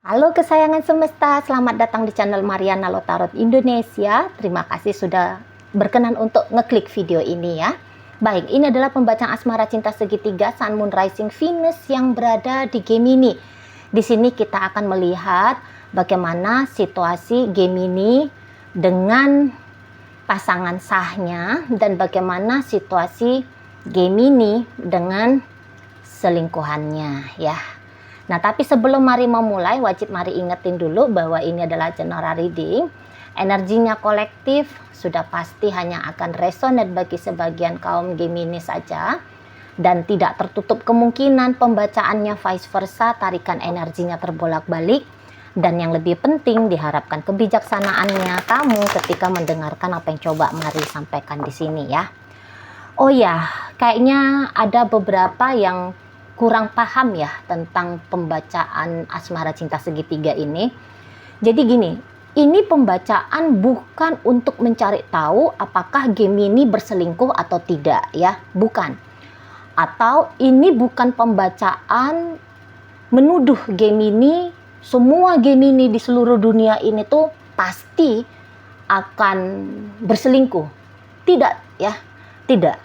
Halo kesayangan semesta, selamat datang di channel Mariana Lotarot Indonesia. Terima kasih sudah berkenan untuk ngeklik video ini ya. Baik, ini adalah pembacaan asmara cinta segitiga Sun Moon Rising Venus yang berada di Gemini. Di sini kita akan melihat bagaimana situasi Gemini dengan pasangan sahnya dan bagaimana situasi Gemini dengan selingkuhannya ya. Nah, tapi sebelum mari memulai, wajib mari ingetin dulu bahwa ini adalah general reading. Energinya kolektif, sudah pasti hanya akan resonate bagi sebagian kaum Gemini saja. Dan tidak tertutup kemungkinan pembacaannya vice versa, tarikan energinya terbolak-balik. Dan yang lebih penting, diharapkan kebijaksanaannya kamu ketika mendengarkan apa yang coba mari sampaikan di sini ya. Oh ya, kayaknya ada beberapa yang kurang paham ya tentang pembacaan asmara cinta segitiga ini. Jadi gini, ini pembacaan bukan untuk mencari tahu apakah Gemini berselingkuh atau tidak ya, bukan. Atau ini bukan pembacaan menuduh Gemini, semua Gemini di seluruh dunia ini tuh pasti akan berselingkuh. Tidak ya, tidak.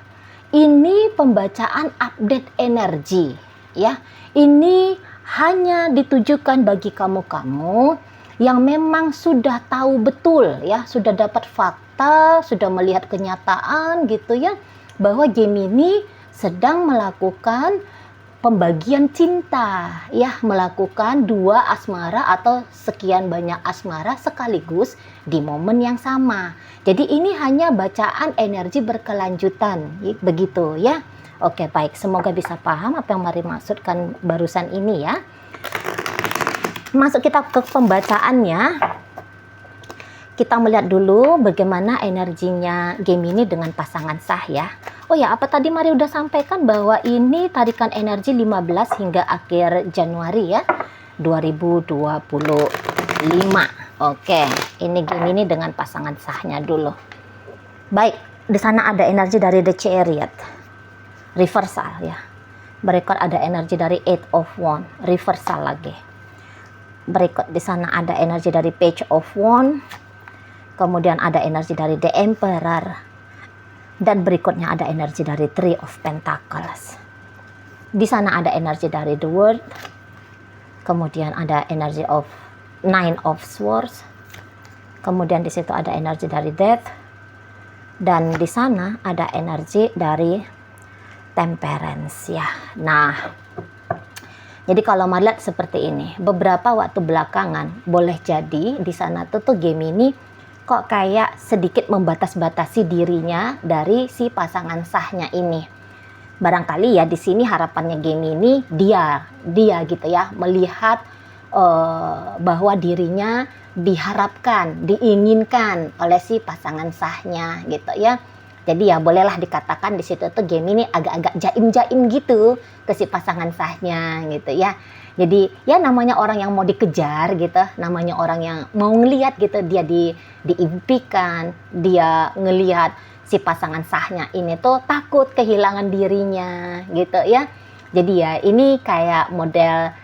Ini pembacaan update energi ya. Ini hanya ditujukan bagi kamu-kamu yang memang sudah tahu betul ya, sudah dapat fakta, sudah melihat kenyataan gitu ya, bahwa Gemini sedang melakukan pembagian cinta ya, melakukan dua asmara atau sekian banyak asmara sekaligus di momen yang sama. Jadi ini hanya bacaan energi berkelanjutan begitu ya. Oke, baik, semoga bisa paham apa yang mari maksudkan barusan ini ya. Masuk kita ke pembacaannya. Kita melihat dulu bagaimana energinya Gemini dengan pasangan sah ya. Oh ya, apa tadi Mari udah sampaikan bahwa ini tarikan energi 15 hingga akhir Januari ya, 2025. Oke, ini Gemini dengan pasangan sahnya dulu. Baik, di sana ada energi dari The Chariot, reversal ya. Berikut ada energi dari Eight of Wands, reversal lagi. Berikut di sana ada energi dari Page of Wands. Kemudian ada energi dari The Emperor. Dan berikutnya ada energi dari Three of Pentacles. Di sana ada energi dari The World. Kemudian ada energi of Nine of Swords. Kemudian di situ ada energi dari Death. Dan di sana ada energi dari Temperance ya. Nah, jadi kalau melihat seperti ini, beberapa waktu belakangan boleh jadi di sana tuh Gemini kok kayak sedikit membatas-batasi dirinya dari si pasangan sahnya ini. Barangkali ya di sini harapannya Gemini dia gitu ya, melihat bahwa dirinya diharapkan, diinginkan oleh si pasangan sahnya gitu ya. Jadi ya bolehlah dikatakan di situ tuh Gemini agak-agak jaim-jaim gitu ke si pasangan sahnya gitu ya. Jadi ya namanya orang yang mau dikejar gitu, namanya orang yang mau ngelihat gitu, dia diimpikan, dia ngelihat si pasangan sahnya ini tuh takut kehilangan dirinya gitu ya. Jadi ya ini kayak model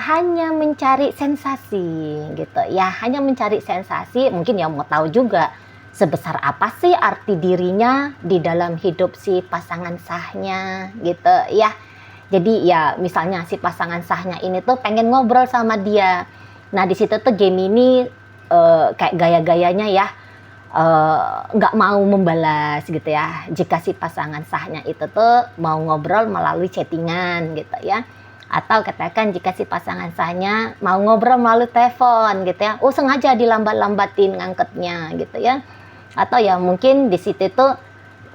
hanya mencari sensasi gitu ya, hanya mencari sensasi, mungkin ya mau tahu juga sebesar apa sih arti dirinya di dalam hidup si pasangan sahnya gitu ya. Jadi ya misalnya si pasangan sahnya ini tuh pengen ngobrol sama dia. Nah di situ tuh Gemini kayak gaya-gayanya ya nggak mau membalas gitu ya. Jika si pasangan sahnya itu tuh mau ngobrol melalui chattingan gitu ya. Atau katakan jika si pasangan sahnya mau ngobrol melalui telepon gitu ya. Oh sengaja dilambat-lambatin ngangketnya gitu ya. Atau ya mungkin di situ tuh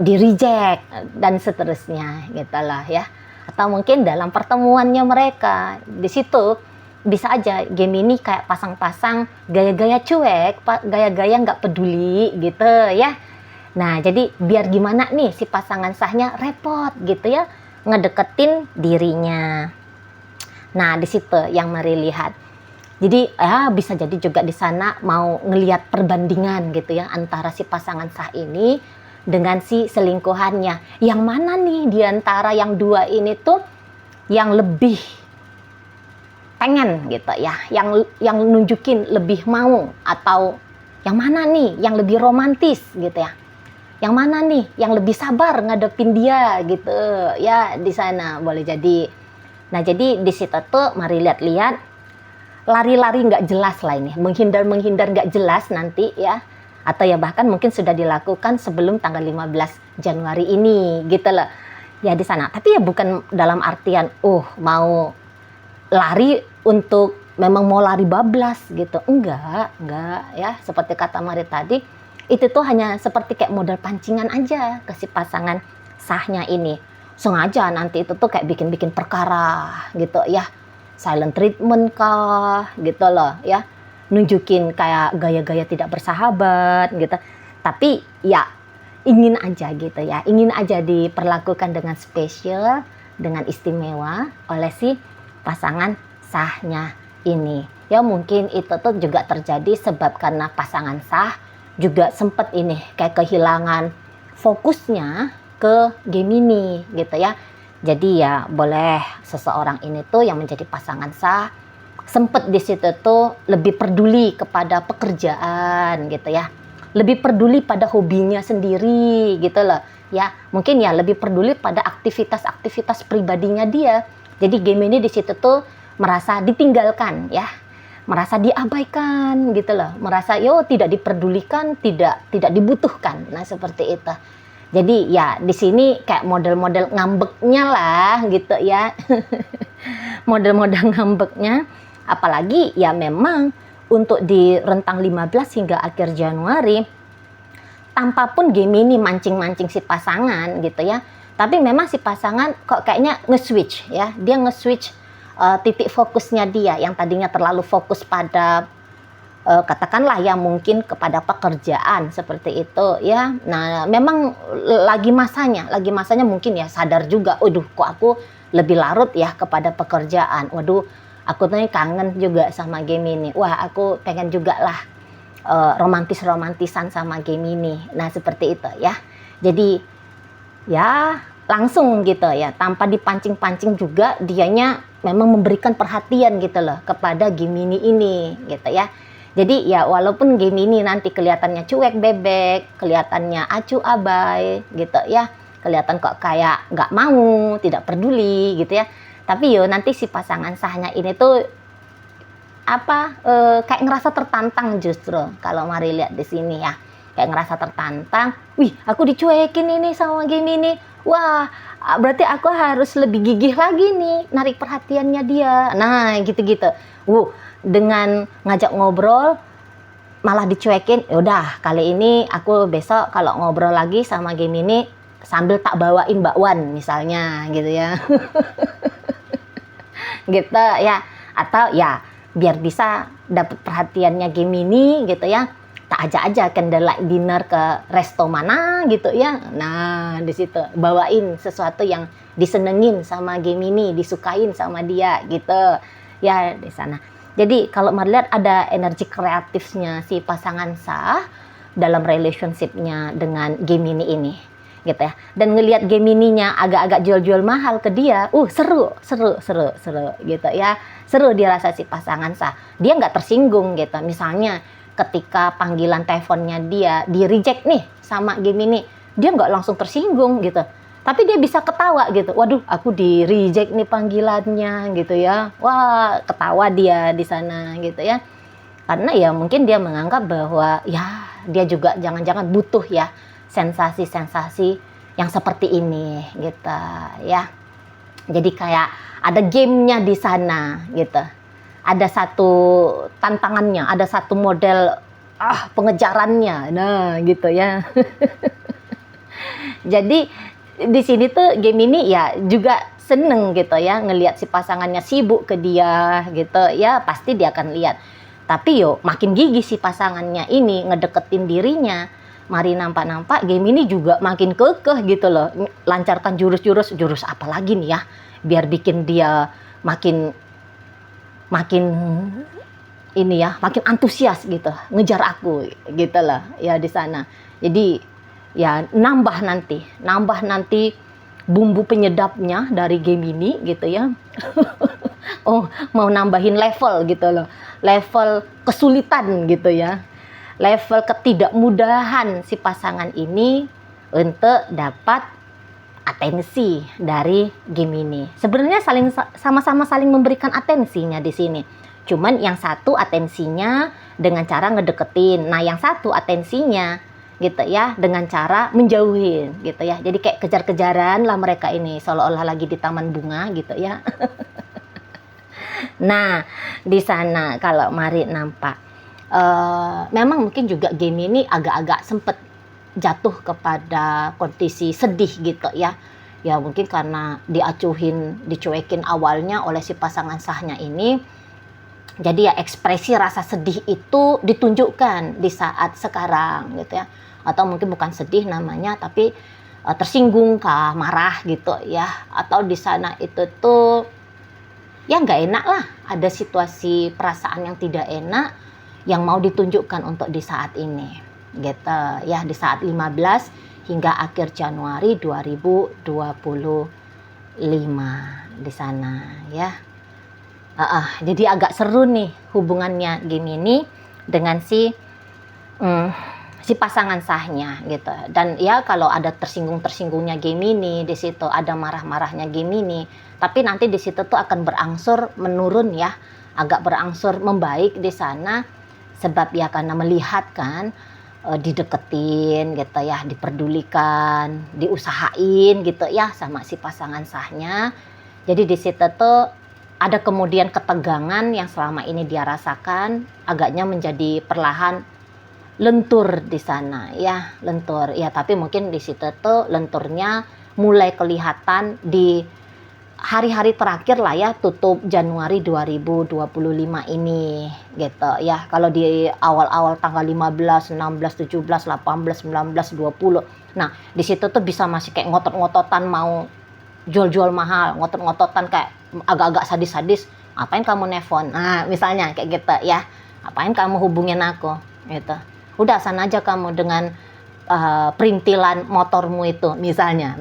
di reject dan seterusnya gitu lah ya. Atau mungkin dalam pertemuannya mereka di situ bisa aja Gemini kayak pasang-pasang gaya-gaya cuek, gaya-gaya nggak peduli gitu ya. Nah jadi biar gimana nih si pasangan sahnya repot gitu ya ngedeketin dirinya. Nah di situ yang Mari lihat. Jadi ya bisa jadi juga di sana mau ngelihat perbandingan gitu ya antara si pasangan sah ini dengan si selingkuhannya. Yang mana nih diantara yang dua ini tuh yang lebih pengen gitu ya, yang nunjukin lebih mau, atau yang mana nih yang lebih romantis gitu ya, yang mana nih yang lebih sabar ngadepin dia gitu ya, di sana boleh jadi. Nah jadi di situ tuh mari lihat-lihat, lari-lari nggak jelas lah ini, menghindar nggak jelas nanti ya, atau ya bahkan mungkin sudah dilakukan sebelum tanggal 15 Januari ini gitu loh ya, di sana. Tapi ya bukan dalam artian mau lari untuk memang mau lari bablas gitu, enggak ya, seperti kata Mari tadi, itu tuh hanya seperti kayak modal pancingan aja ke si pasangan sahnya ini, sengaja nanti itu tuh kayak bikin perkara gitu ya, silent treatment kah gitu loh ya, nunjukin kayak gaya-gaya tidak bersahabat gitu, tapi ya ingin aja gitu ya, ingin aja diperlakukan dengan spesial, dengan istimewa oleh si pasangan sahnya ini. Ya mungkin itu tuh juga terjadi sebab karena pasangan sah juga sempet ini kayak kehilangan fokusnya ke Gemini gitu ya. Jadi ya boleh seseorang ini tuh yang menjadi pasangan sah sempet di situ tuh lebih peduli kepada pekerjaan gitu ya. Lebih peduli pada hobinya sendiri gitu loh. Ya, mungkin ya lebih peduli pada aktivitas-aktivitas pribadinya dia. Jadi Gemini di situ tuh merasa ditinggalkan ya, merasa diabaikan gitu loh, merasa tidak diperdulikan, tidak dibutuhkan. Nah seperti itu. Jadi ya di sini kayak model-model ngambeknya lah gitu ya, model-model ngambeknya. Apalagi ya memang untuk di rentang 15 hingga akhir Januari, tanpa pun Gemini mancing-mancing si pasangan gitu ya. Tapi memang si pasangan kok kayaknya nge-switch ya. Dia nge-switch titik fokusnya dia yang tadinya terlalu fokus pada katakanlah ya mungkin kepada pekerjaan seperti itu ya. Nah, memang lagi masanya mungkin ya sadar juga, waduh kok aku lebih larut ya kepada pekerjaan. Waduh, aku tuh kangen juga sama Gemini. Wah, aku pengen juga lah romantisan sama Gemini. Nah, seperti itu ya. Jadi ya langsung gitu ya, tanpa dipancing-pancing juga dianya memang memberikan perhatian gitu loh kepada Gemini ini gitu ya. Jadi ya walaupun Gemini nanti kelihatannya cuek bebek, kelihatannya acuh abai gitu ya, kelihatan kok kayak nggak mau, tidak peduli gitu ya, tapi nanti si pasangan sahnya ini tuh kayak ngerasa tertantang justru kalau Mari lihat di sini ya. Kayak ngerasa tertantang, wih aku dicuekin ini sama Gemini, wah berarti aku harus lebih gigih lagi nih narik perhatiannya dia. Nah gitu-gitu. Dengan ngajak ngobrol malah dicuekin, yaudah kali ini aku besok kalau ngobrol lagi sama Gemini sambil tak bawain bakwan misalnya gitu ya. Gitu ya. Atau ya biar bisa dapet perhatiannya Gemini gitu ya, tak ajak aja candlelight dinner ke resto mana gitu ya. Nah di situ bawain sesuatu yang disenengin sama Gemini, disukain sama dia gitu ya di sana. Jadi kalau melihat ada energi kreatifnya si pasangan sah dalam relationship-nya dengan Gemini ini gitu ya. Dan ngelihat Gemininya agak-agak jual-jual mahal ke dia, seru gitu ya. Seru dirasa si pasangan sah. Dia nggak tersinggung gitu. Misalnya ketika panggilan teleponnya dia di reject nih sama Gemini, dia nggak langsung tersinggung gitu, tapi dia bisa ketawa gitu, waduh aku di reject nih panggilannya gitu ya, wah ketawa dia di sana gitu ya, karena ya mungkin dia menganggap bahwa ya dia juga jangan-jangan butuh ya sensasi-sensasi yang seperti ini gitu ya. Jadi kayak ada gamenya di sana gitu. Ada satu tantangannya, ada satu model pengejarannya. Nah, gitu ya. Jadi di sini tuh Gemini ya juga seneng gitu ya ngelihat si pasangannya sibuk ke dia gitu ya, pasti dia akan lihat. Tapi makin gigih si pasangannya ini ngedeketin dirinya. Mari nampak-nampak Gemini juga makin kekeh gitu loh, lancarkan jurus apa lagi nih ya biar bikin dia makin ini ya, makin antusias gitu ngejar aku gitu loh ya di sana. Jadi ya nambah nanti bumbu penyedapnya dari Gemini gitu ya. Oh, mau nambahin level gitu loh. Level kesulitan gitu ya. Level ketidakmudahan si pasangan ini untuk dapat atensi dari Gemini. Sebenarnya sama-sama saling memberikan atensinya di sini. Cuman yang satu atensinya dengan cara ngedeketin. Nah, yang satu atensinya gitu ya dengan cara menjauhin gitu ya. Jadi kayak kejar-kejaran lah mereka ini, seolah-olah lagi di taman bunga gitu ya. Nah, di sana kalau Mari nampak memang mungkin juga Gemini agak-agak sempet jatuh kepada kondisi sedih gitu ya. Ya mungkin karena dicuekin awalnya oleh si pasangan sahnya ini. Jadi ya ekspresi rasa sedih itu ditunjukkan di saat sekarang gitu ya. Atau mungkin bukan sedih namanya, tapi tersinggung kah, marah gitu ya. Atau di sana itu tuh ya nggak enak lah. Ada situasi perasaan yang tidak enak yang mau ditunjukkan untuk di saat ini gitu ya, di saat 15 hingga akhir Januari 2025 di sana ya. Jadi agak seru nih hubungannya Gemini dengan si pasangan sahnya gitu. Dan ya kalau ada tersinggung-tersinggungnya Gemini di situ, ada marah-marahnya Gemini, tapi nanti di situ tuh akan berangsur menurun ya, agak berangsur membaik di sana. Sebab ya karena melihat kan dideketin gitu ya, diperdulikan, diusahain gitu ya sama si pasangan sahnya. Jadi di situ tuh ada kemudian ketegangan yang selama ini dia rasakan agaknya menjadi perlahan lentur di sana ya, lentur. Ya tapi mungkin di situ tuh lenturnya mulai kelihatan di hari-hari terakhir lah ya, tutup Januari 2025 ini gitu ya. Kalau di awal-awal tanggal 15, 16, 17, 18, 19, 20. Nah, di situ tuh bisa masih kayak ngotot-ngototan mau jual-jual mahal, ngotot-ngototan kayak agak-agak sadis-sadis. Apain kamu nelfon? Nah, misalnya kayak gitu ya. Apain kamu hubungin aku? Gitu. Udah sana aja kamu dengan perintilan motormu itu misalnya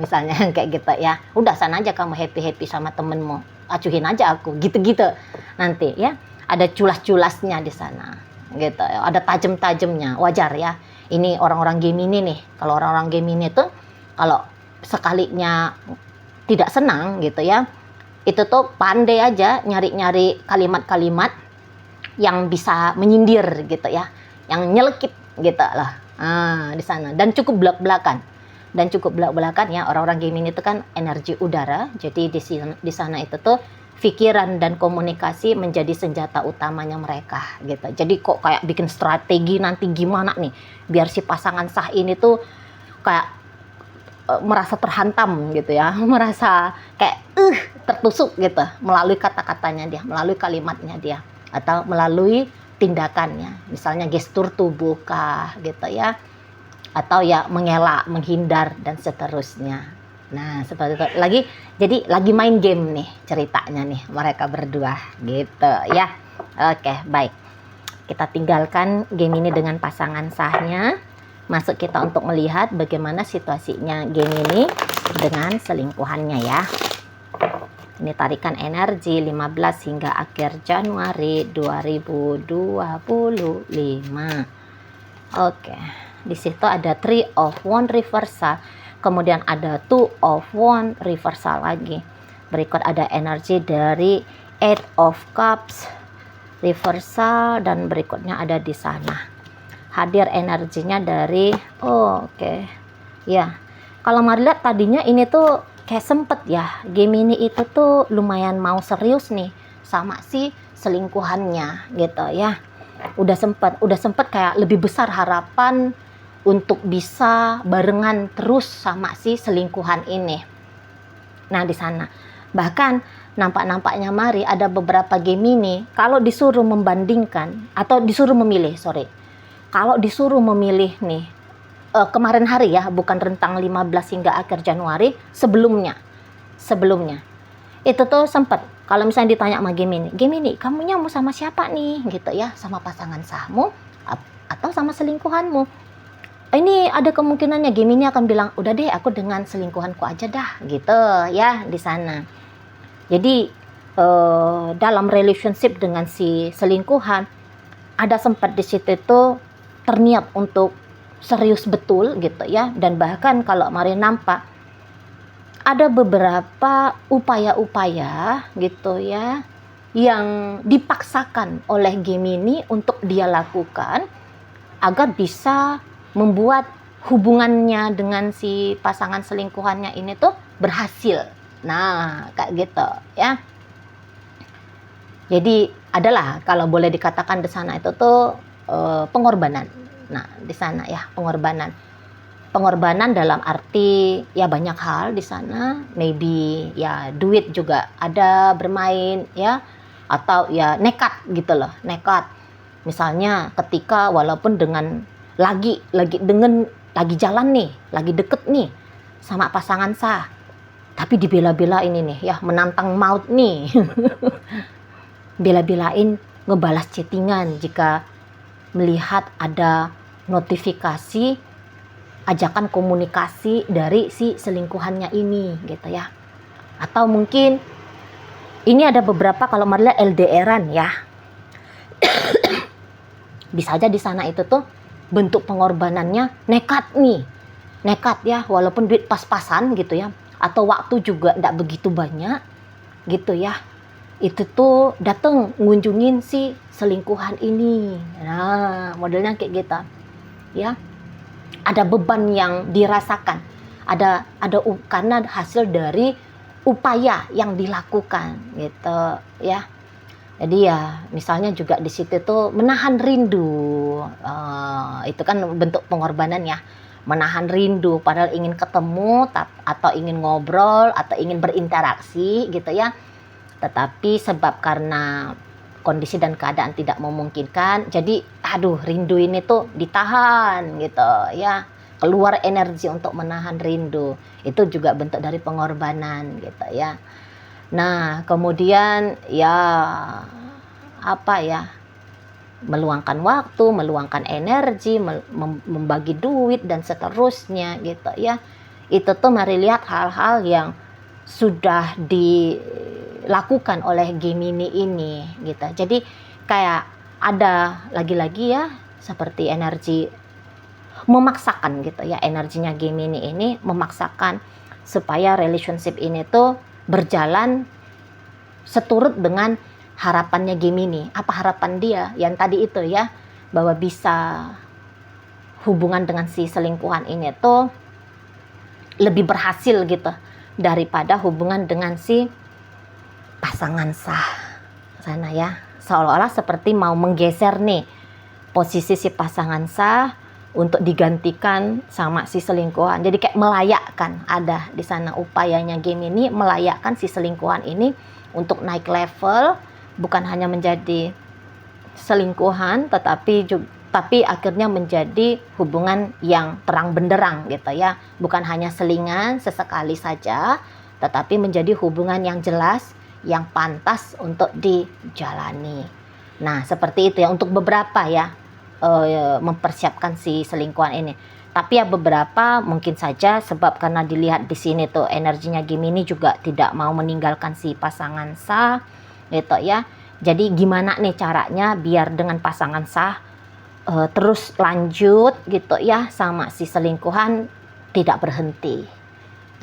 kayak gitu ya. Udah sana aja kamu happy sama temenmu, acuhin aja aku gitu-gitu. Nanti ya ada culas-culasnya di sana gitu, ada tajem-tajemnya, wajar ya. Ini orang-orang Gemini nih, kalau orang-orang Gemini tuh kalau sekalinya tidak senang gitu ya, itu tuh pandai aja nyari-nyari kalimat-kalimat yang bisa menyindir gitu ya, yang nyelekit gitu lah. Di sana dan cukup belak-belakan ya. Orang-orang Gemini itu kan energi udara, jadi di sana itu tuh pikiran dan komunikasi menjadi senjata utamanya mereka gitu. Jadi kok kayak bikin strategi nanti gimana nih biar si pasangan sah ini tuh kayak merasa terhantam gitu ya, merasa kayak tertusuk gitu melalui kata-katanya dia, melalui kalimatnya dia, atau melalui tindakannya, misalnya gestur tubuh kah gitu ya, atau ya mengelak, menghindar dan seterusnya. Nah seperti itu jadi lagi main game nih ceritanya nih mereka berdua gitu ya. Oke, baik, kita tinggalkan Gemini dengan pasangan sahnya, masuk kita untuk melihat bagaimana situasinya Gemini dengan selingkuhannya ya. Ini tarikan energi 15 hingga akhir Januari 2025. Oke, di situ ada 3 of Wands reversal, kemudian ada 2 of Wands reversal lagi. Berikut ada energi dari 8 of Cups reversal, dan berikutnya ada di sana. Hadir energinya dari ya. Kalau Mari lihat tadinya ini tuh kayak sempet ya, Gemini itu tuh lumayan mau serius nih sama si selingkuhannya gitu ya. Udah sempet kayak lebih besar harapan untuk bisa barengan terus sama si selingkuhan ini. Nah di sana bahkan nampak-nampaknya Mari ada beberapa Gemini kalau disuruh membandingkan atau disuruh memilih, kalau disuruh memilih nih kemarin hari ya, bukan rentang 15 hingga akhir Januari, sebelumnya itu tuh sempat kalau misalnya ditanya sama Gemini, kamunya mau sama siapa nih gitu ya, sama pasangan sahmu atau sama selingkuhanmu? Ini ada kemungkinannya Gemini akan bilang, udah deh aku dengan selingkuhanku aja dah gitu ya di sana. Jadi dalam relationship dengan si selingkuhan, ada sempat di situ tuh terniat untuk serius betul gitu ya, dan bahkan kalau Mari nampak ada beberapa upaya-upaya gitu ya yang dipaksakan oleh Gemini untuk dia lakukan agar bisa membuat hubungannya dengan si pasangan selingkuhannya ini tuh berhasil. Nah, kayak gitu ya. Jadi adalah kalau boleh dikatakan di sana itu tuh pengorbanan. Nah, di sana ya pengorbanan. Pengorbanan dalam arti ya banyak hal di sana, maybe ya duit juga ada bermain ya, atau ya nekat gitu loh, nekat. Misalnya ketika walaupun dengan lagi jalan nih, lagi deket nih sama pasangan sah, tapi dibela-bela ini nih ya, menantang maut nih. Bela-belain ngebalas chattingan jika melihat ada notifikasi ajakan komunikasi dari si selingkuhannya ini gitu ya. Atau mungkin ini ada beberapa kalau Marla LDRan ya. Bisa aja di sana itu tuh bentuk pengorbanannya nekat nih. Nekat ya, walaupun duit pas-pasan gitu ya, atau waktu juga enggak begitu banyak gitu ya. Itu tuh datang ngunjungin si selingkuhan ini. Nah, modelnya kayak gitu. Ya. Ada beban yang dirasakan, karena hasil dari upaya yang dilakukan gitu ya. Jadi ya misalnya juga di situ tuh menahan rindu, itu kan bentuk pengorbanan ya, menahan rindu padahal ingin ketemu atau ingin ngobrol atau ingin berinteraksi gitu ya, tetapi sebab karena kondisi dan keadaan tidak memungkinkan, jadi rindu ini tuh ditahan gitu ya, keluar energi untuk menahan rindu, itu juga bentuk dari pengorbanan gitu ya. Nah kemudian ya apa ya, meluangkan waktu, meluangkan energi, membagi duit dan seterusnya gitu ya. Itu tuh mari lihat hal-hal yang sudah dilakukan oleh Gemini ini gitu. Jadi kayak ada lagi-lagi ya seperti energi memaksakan gitu ya, energinya Gemini ini memaksakan supaya relationship ini tuh berjalan seturut dengan harapannya Gemini. Apa harapan dia? Yang tadi itu ya, bahwa bisa hubungan dengan si selingkuhan ini tuh lebih berhasil gitu daripada hubungan dengan si pasangan sah sana ya. Seolah-olah seperti mau menggeser nih posisi si pasangan sah untuk digantikan sama si selingkuhan. Jadi kayak melayakkan, ada di sana upayanya Gemini melayakkan si selingkuhan ini untuk naik level, bukan hanya menjadi selingkuhan tapi akhirnya menjadi hubungan yang terang benderang gitu ya, bukan hanya selingan sesekali saja, tetapi menjadi hubungan yang jelas, yang pantas untuk dijalani. Nah seperti itu ya untuk beberapa ya, mempersiapkan si selingkuhan ini. Tapi ya beberapa mungkin saja sebab karena dilihat di sini tuh energinya Gemini juga tidak mau meninggalkan si pasangan sah gitu ya. Jadi gimana nih caranya biar dengan pasangan sah terus lanjut gitu ya sama si selingkuhan, tidak berhenti.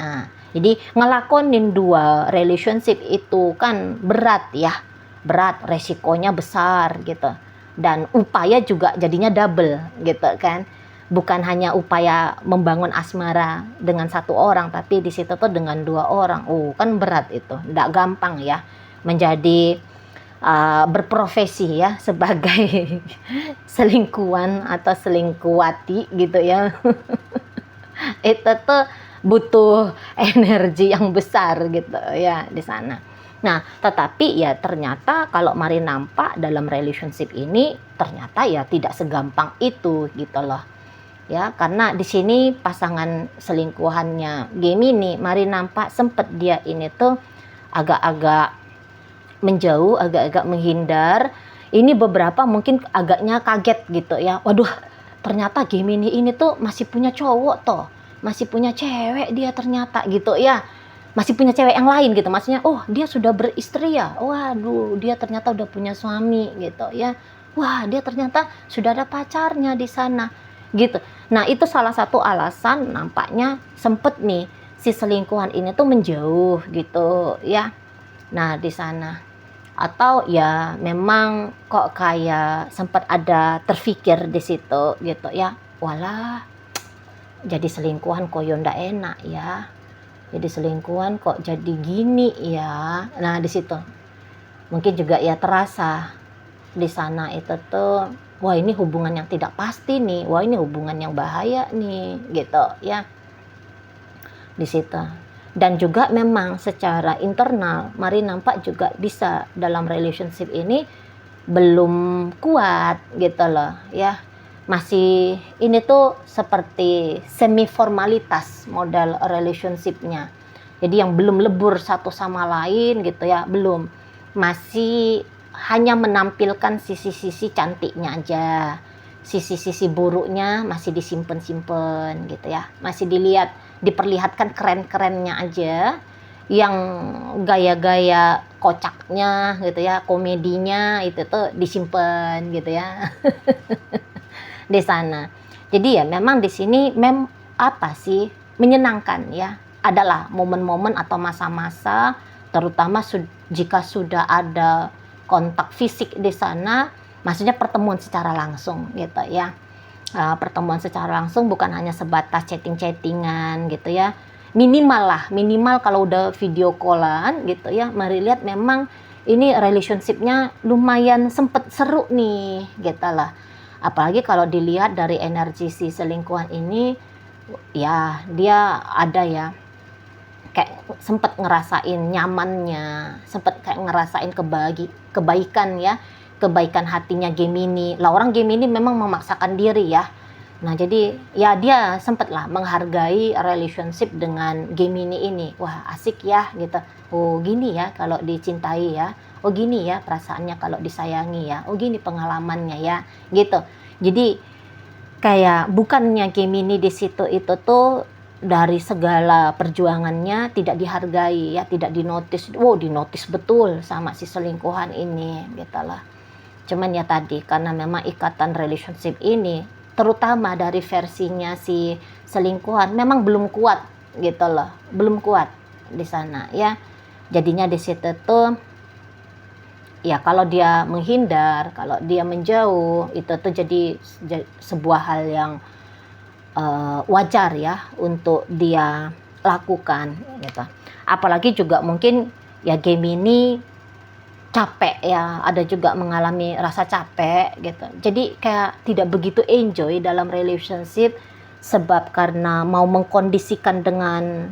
Nah, jadi ngelakonin dua relationship itu kan berat ya, berat, resikonya besar gitu, dan upaya juga jadinya double gitu kan. Bukan hanya upaya membangun asmara dengan satu orang, tapi di situ tuh dengan dua orang. Kan berat itu, nggak gampang ya menjadi berprofesi ya sebagai selingkuhan atau selingkuhati gitu ya. Itu tuh butuh energi yang besar gitu ya di sana. Nah, tetapi ya ternyata kalau Mari nampak dalam relationship ini ternyata ya tidak segampang itu gitu loh. Ya, karena di sini pasangan selingkuhannya Gemini, Mari nampak sempat dia ini tuh agak-agak menjauh, agak-agak menghindar. Ini beberapa mungkin agaknya kaget gitu ya. Waduh, ternyata Gemini ini tuh masih punya cowok toh, masih punya cewek dia ternyata gitu ya. masih punya cewek yang lain gitu, maksudnya oh dia sudah beristri ya, waduh dia ternyata udah punya suami gitu ya, wah dia ternyata sudah ada pacarnya di sana gitu. Nah itu salah satu alasan nampaknya sempet nih si selingkuhan ini tuh menjauh gitu ya. Nah di sana, atau ya memang kok kayak sempat ada terfikir di situ gitu ya, walah jadi selingkuhan kok ya ndak enak ya, jadi selingkuhan kok jadi gini ya. Nah di situ mungkin juga ya terasa di sana itu tuh, wah ini hubungan yang tidak pasti nih, wah ini hubungan yang bahaya nih gitu ya di situ. Dan juga memang secara internal Mari nampak juga bisa dalam relationship ini belum kuat gitu loh ya, masih ini tuh seperti semi formalitas model relationshipnya, jadi yang belum lebur satu sama lain gitu ya, belum, masih hanya menampilkan sisi-sisi cantiknya aja, sisi-sisi buruknya masih disimpan-simpan gitu ya, masih dilihat, diperlihatkan keren-kerennya aja, yang gaya-gaya kocaknya gitu ya, komedinya itu tuh disimpan gitu ya di sana. Jadi ya memang di sini apa sih menyenangkan ya, adalah momen-momen atau masa-masa terutama jika sudah ada kontak fisik di sana, maksudnya pertemuan secara langsung gitu ya. Pertemuan secara langsung bukan hanya sebatas chatting-chattingan gitu ya, minimal kalau udah video callan gitu ya, Mari lihat memang ini relationshipnya lumayan sempet seru nih gitu lah. Apalagi kalau dilihat dari energi si selingkuhan ini ya, dia ada ya kayak sempet ngerasain nyamannya, sempet kayak ngerasain kebaikan ya, kebaikan hatinya Gemini lah. Orang Gemini memang memaksakan diri ya. Nah jadi ya dia sempet lah menghargai relationship dengan Gemini ini. Wah asik ya gitu, oh gini ya kalau dicintai ya, oh gini ya perasaannya kalau disayangi ya, oh gini pengalamannya ya gitu. Jadi kayak bukannya Gemini di situ itu tuh dari segala perjuangannya tidak dihargai ya, tidak dinotis, dinotis betul sama si selingkuhan ini gitu lah. Cuman ya tadi karena memang ikatan relationship ini terutama dari versinya si selingkuhan memang belum kuat gitu loh, belum kuat di sana ya. Jadinya di situ tuh ya kalau dia menghindar, kalau dia menjauh itu tuh jadi sebuah hal yang wajar ya untuk dia lakukan gitu. Apalagi juga mungkin ya Gemini capek ya, ada juga mengalami rasa capek gitu. Jadi kayak tidak begitu enjoy dalam relationship sebab karena mau mengkondisikan dengan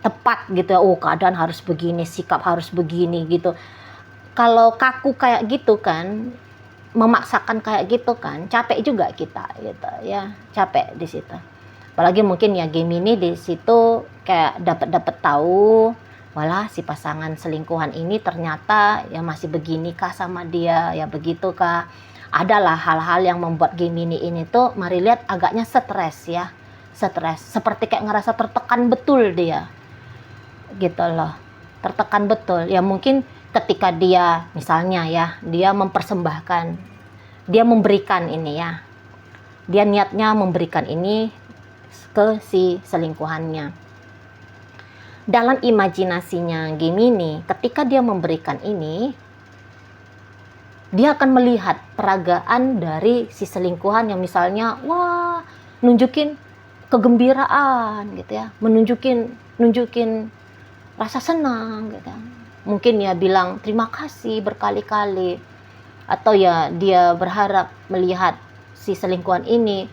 tepat gitu ya. Oh, keadaan harus begini, sikap harus begini gitu. Kalau kaku kayak gitu kan, memaksakan kayak gitu kan, capek juga kita gitu ya, capek di situ. Apalagi mungkin ya Gemini di situ kayak dapat tahu, walah si pasangan selingkuhan ini ternyata ya masih begini kah sama dia, ya begitu kah. Adalah hal-hal yang membuat Gemini ini tuh Mari lihat agaknya stres ya, stres, seperti kayak ngerasa tertekan betul dia gitu loh, tertekan betul ya. Mungkin ketika dia misalnya ya, dia mempersembahkan, dia memberikan ini ya, dia niatnya memberikan ini ke si selingkuhannya. Dalam imajinasinya Gemini, ketika dia memberikan ini, dia akan melihat peragaan dari si selingkuhan yang misalnya, wah, nunjukin kegembiraan gitu ya, nunjukin rasa senang gitu. Mungkin ya bilang terima kasih berkali-kali, atau ya dia berharap melihat si selingkuhan ini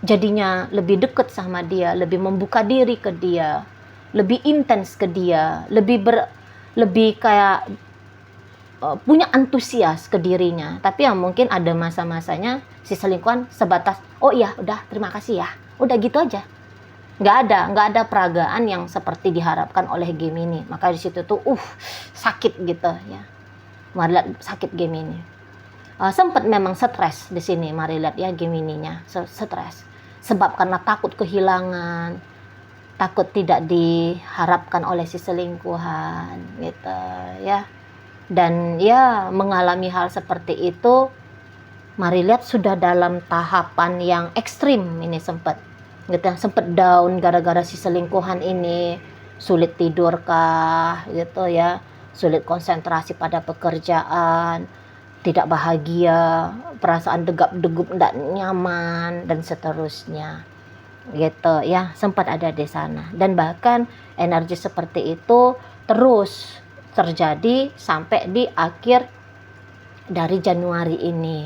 jadinya lebih dekat sama dia, lebih membuka diri ke dia, lebih intens ke dia, lebih kayak punya antusias ke dirinya. Tapi ya mungkin ada masa-masanya si selingkuhan sebatas oh iya udah terima kasih ya, udah gitu aja. Nggak ada peragaan yang seperti diharapkan oleh Gemini. Maka di situ tuh sakit gitu ya, Mari lihat sakit Gemini. Sempat memang stres di sini, Mari lihat ya Gemininya stres sebab karena takut kehilangan, takut tidak diharapkan oleh si selingkuhan gitu ya. Dan ya mengalami hal seperti itu, mari lihat sudah dalam tahapan yang ekstrim ini sempat gitu, sempat down gara-gara si selingkuhan ini, sulit tidur kah gitu ya, sulit konsentrasi pada pekerjaan, tidak bahagia, perasaan degap-degup, tidak nyaman dan seterusnya gitu ya, sempat ada di sana. Dan bahkan energi seperti itu terus terjadi sampai di akhir dari Januari ini.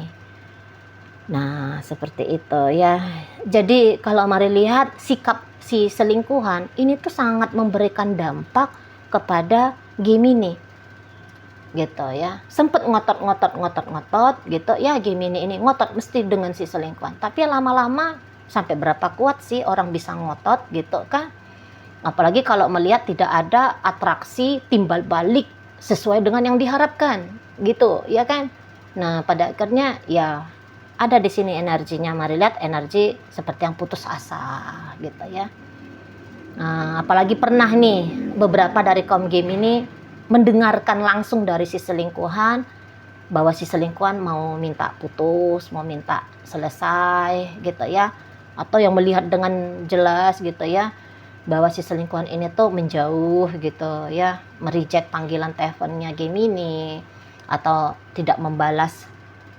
Nah, seperti itu ya. Jadi kalau mari lihat sikap si selingkuhan ini tuh sangat memberikan dampak kepada Gemini gitu ya. Sempet ngotot gitu ya, Gemini ini ngotot mesti dengan si selingkuhan. Tapi lama-lama sampai berapa kuat sih orang bisa ngotot gitu kan? Apalagi kalau melihat tidak ada atraksi timbal balik sesuai dengan yang diharapkan gitu ya kan? Nah, pada akhirnya ya ada di sini energinya. Mari lihat energi seperti yang putus asa gitu ya. Nah, apalagi pernah nih beberapa dari kaum Gemini mendengarkan langsung dari si selingkuhan bahwa si selingkuhan mau minta putus, mau minta selesai gitu ya, atau yang melihat dengan jelas gitu ya bahwa si selingkuhan ini tuh menjauh gitu ya, mereject panggilan teleponnya Gemini atau tidak membalas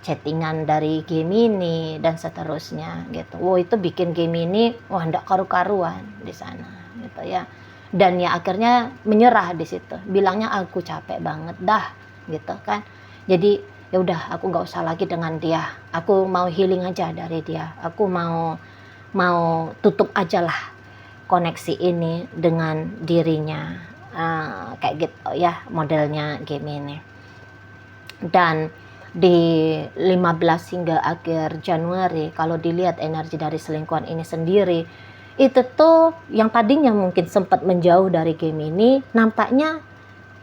chattingan dari Gemini dan seterusnya gitu. Wow, itu bikin Gemini wah ndak karu-karuan di sana gitu ya. Dan ya akhirnya menyerah di situ. Bilangnya aku capek banget dah gitu kan. Jadi ya udah aku nggak usah lagi dengan dia. Aku mau healing aja dari dia. Aku mau tutup aja lah koneksi ini dengan dirinya. Kayak gitu ya modelnya Gemini. Dan di 15 hingga akhir Januari kalau dilihat energi dari selingkuhan ini sendiri, itu tuh yang tadinya mungkin sempat menjauh dari Gemini, nampaknya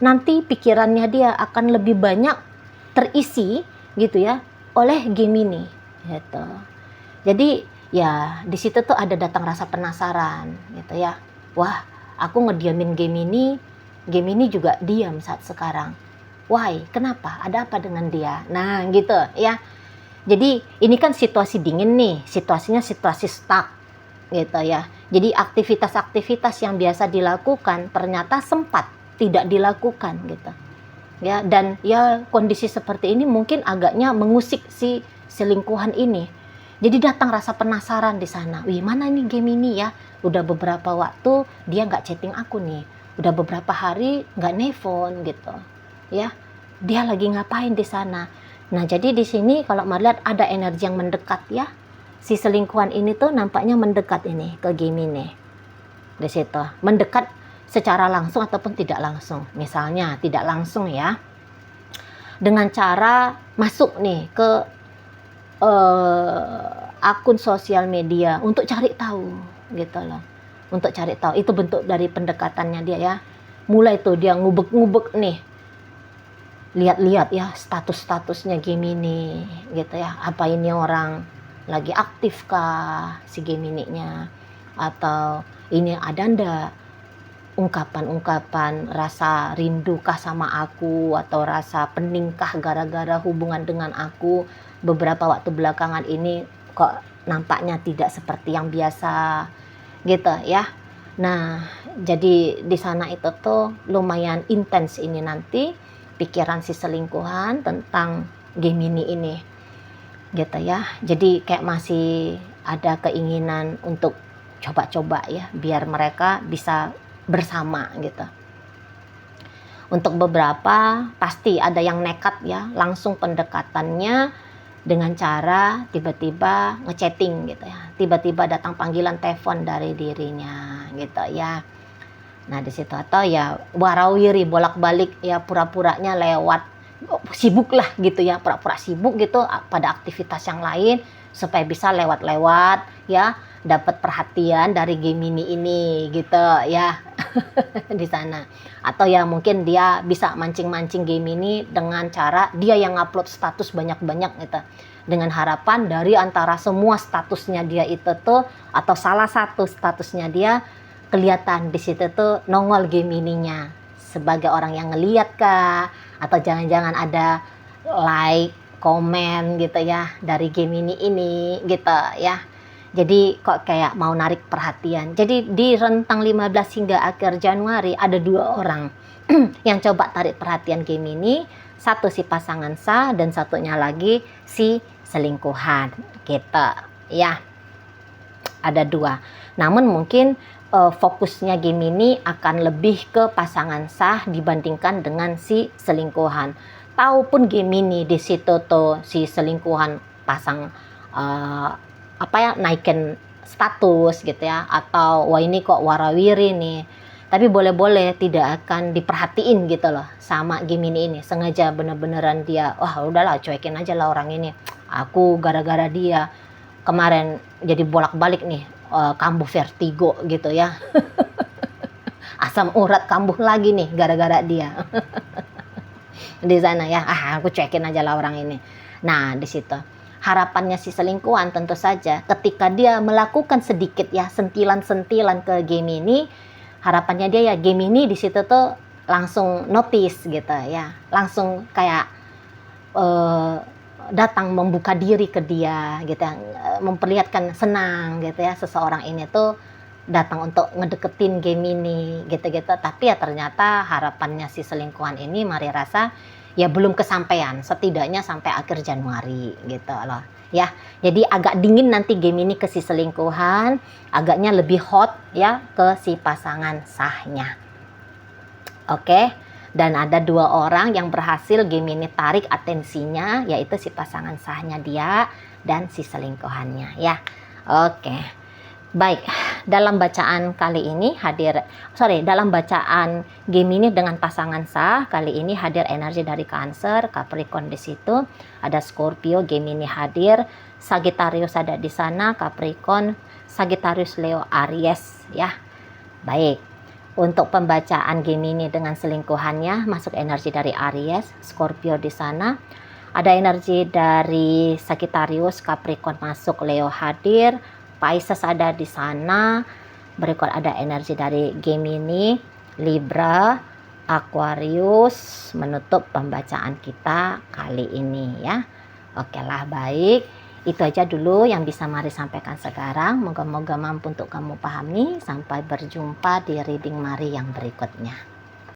nanti pikirannya dia akan lebih banyak terisi gitu ya oleh Gemini gitu. Jadi ya di situ tuh ada datang rasa penasaran gitu ya. Wah, aku ngediamin Gemini, Gemini juga diam saat sekarang. Why? Kenapa? Ada apa dengan dia? Nah, gitu ya. Jadi ini kan situasi dingin nih, situasinya situasi stuck gitu ya. Jadi aktivitas-aktivitas yang biasa dilakukan ternyata sempat tidak dilakukan gitu. Ya, dan ya kondisi seperti ini mungkin agaknya mengusik si selingkuhan ini. Jadi datang rasa penasaran di sana. Wih, mana nih Gemini ya? Udah beberapa waktu dia nggak chatting aku nih. Udah beberapa hari nggak nelfon gitu. Ya, dia lagi ngapain di sana? Nah, jadi di sini kalau melihat ada energi yang mendekat ya. Si selingkuhan ini tuh nampaknya mendekat ini ke Gemini. Di situ, mendekat secara langsung ataupun tidak langsung. Misalnya tidak langsung ya. Dengan cara masuk nih ke akun sosial media untuk cari tahu gitu loh. Untuk cari tahu, itu bentuk dari pendekatannya dia ya. Mulai tuh dia ngubek-ngubek nih, lihat-lihat ya status-statusnya Gemini gitu ya, apa ini orang lagi aktif kah si Gemini-nya, atau ini ada ndak ungkapan-ungkapan rasa rindu kah sama aku, atau rasa peningkah gara-gara hubungan dengan aku beberapa waktu belakangan ini kok nampaknya tidak seperti yang biasa gitu ya. Nah, jadi di sana itu tuh lumayan intens ini nanti pikiran si selingkuhan tentang Gemini ini gitu ya. Jadi kayak masih ada keinginan untuk coba-coba ya biar mereka bisa bersama gitu. Untuk beberapa pasti ada yang nekat ya, langsung pendekatannya dengan cara tiba-tiba ngechatting gitu ya. Tiba-tiba datang panggilan telepon dari dirinya gitu ya. Nah di situ, atau ya warawiri bolak-balik ya, pura-puranya lewat sibuk lah gitu ya, pura-pura sibuk gitu pada aktivitas yang lain supaya bisa lewat-lewat ya, dapat perhatian dari Gemini ini gitu ya. Di sana. Atau ya mungkin dia bisa mancing-mancing Gemini dengan cara dia yang upload status banyak-banyak gitu, dengan harapan dari antara semua statusnya dia itu tuh, atau salah satu statusnya dia kelihatan di situ tuh nongol Gemininya sebagai orang yang ngeliat kah, atau jangan-jangan ada like, komen gitu ya dari Gemini ini gitu ya. Jadi kok kayak mau narik perhatian. Jadi di rentang 15 hingga akhir Januari ada 2 orang yang coba tarik perhatian Gemini. Satu si pasangan sah dan satunya lagi si selingkuhan gitu ya. Ada 2. Namun mungkin fokusnya Gemini akan lebih ke pasangan sah dibandingkan dengan si selingkuhan. Tahu pun Gemini di situ tuh si selingkuhan pasang naikin status gitu ya, atau wah ini kok warawiri nih, tapi boleh-boleh tidak akan diperhatiin gitu loh sama Gemini ini. Sengaja bener-beneran dia, wah udahlah cuekin aja lah orang ini, aku gara-gara dia kemarin jadi bolak-balik nih kambuh vertigo gitu ya. Asam urat kambuh lagi nih gara-gara dia. Di sana ya, aku cuekin aja lah orang ini. Nah di situ harapannya si selingkuhan tentu saja ketika dia melakukan sedikit ya sentilan-sentilan ke Gemini, harapannya dia ya Gemini di situ tuh langsung notice gitu ya, langsung kayak datang membuka diri ke dia gitu ya, memperlihatkan senang gitu ya, seseorang ini tuh datang untuk ngedeketin Gemini gitu-gitu. Tapi ya ternyata harapannya si selingkuhan ini Mari rasa ya belum kesampaian, setidaknya sampai akhir Januari gitu loh ya. Jadi agak dingin nanti Gemini ke si selingkuhan, agaknya lebih hot ya ke si pasangan sahnya. Oke. Dan ada 2 orang yang berhasil Gemini tarik atensinya, yaitu si pasangan sahnya dia dan si selingkuhannya ya. Oke. Baik, dalam bacaan kali ini dalam bacaan Gemini dengan pasangan sah kali ini hadir energi dari Cancer, Capricorn di situ, ada Scorpio, Gemini hadir, Sagittarius ada di sana, Capricorn, Sagittarius, Leo, Aries ya. Baik, untuk pembacaan Gemini dengan selingkuhannya masuk energi dari Aries, Scorpio di sana, ada energi dari Sagittarius, Capricorn masuk, Leo hadir, Pisces ada di sana. Berikut ada energi dari Gemini, Libra, Aquarius menutup pembacaan kita kali ini ya. Oke lah, baik. Itu aja dulu yang bisa Mari sampaikan sekarang. Moga-moga mampu untuk kamu pahami. Sampai berjumpa di reading Mari yang berikutnya.